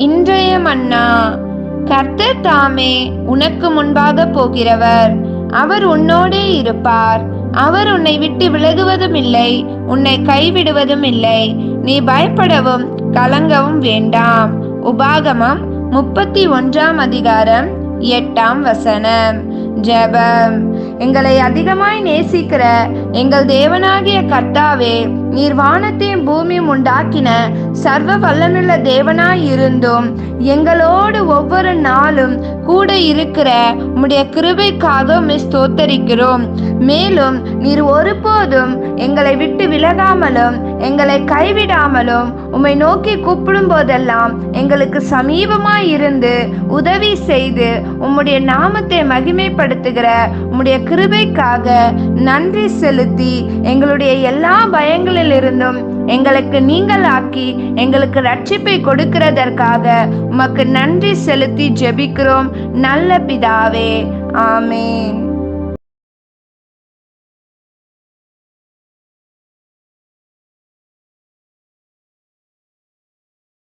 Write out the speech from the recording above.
இன்றைய மன்னா. கர்த்தர் தாமே உனக்கு முன்பாக போகிறவர். அவர் உன்னோடே இருப்பார். அவர் உன்னை விட்டு விலகுவதும் இல்லை, உன்னை கைவிடுவதும் இல்லை. நீ பயப்படவும் கலங்கவும் வேண்டாம். உபாகமம் 31:8. ஜெபம். எங்களை அதிகமாய் நேசிக்கிற எங்கள் தேவனாகிய கர்த்தாவே, நீர் வானத்தையும் பூமியும் உண்டாக்கின சர்வ வல்லனுள்ள தேவனாய் இருந்தும் எங்களோடு ஒவ்வொரு நாளும் கூட இருக்கிற உம்முடைய கிருபைக்காக உம்மை ஸ்தோத்தரிக்கிறோம். மேலும் நீர் ஒருபோதும் எங்களை விட்டு விலகாமலும் எங்களை கைவிடாமலும் உம்மை நோக்கி கூப்பிடும் போதெல்லாம் எங்களுக்கு சமீபமாய் இருந்து உதவி செய்து உம்முடைய நாமத்தை மகிமைப்படுத்துகிற உம்முடைய கிருபைக்காக நன்றி செலுத்தி எங்களுடைய எல்லா பயங்களிலிருந்தும் எங்களுக்கு நீங்களாக்கி எங்களுக்கு ரட்சிப்பை கொடுக்கிறதற்காக உமக்கு நன்றி செலுத்தி ஜெபிக்கிறோம் நல்ல பிதாவே. ஆமென்.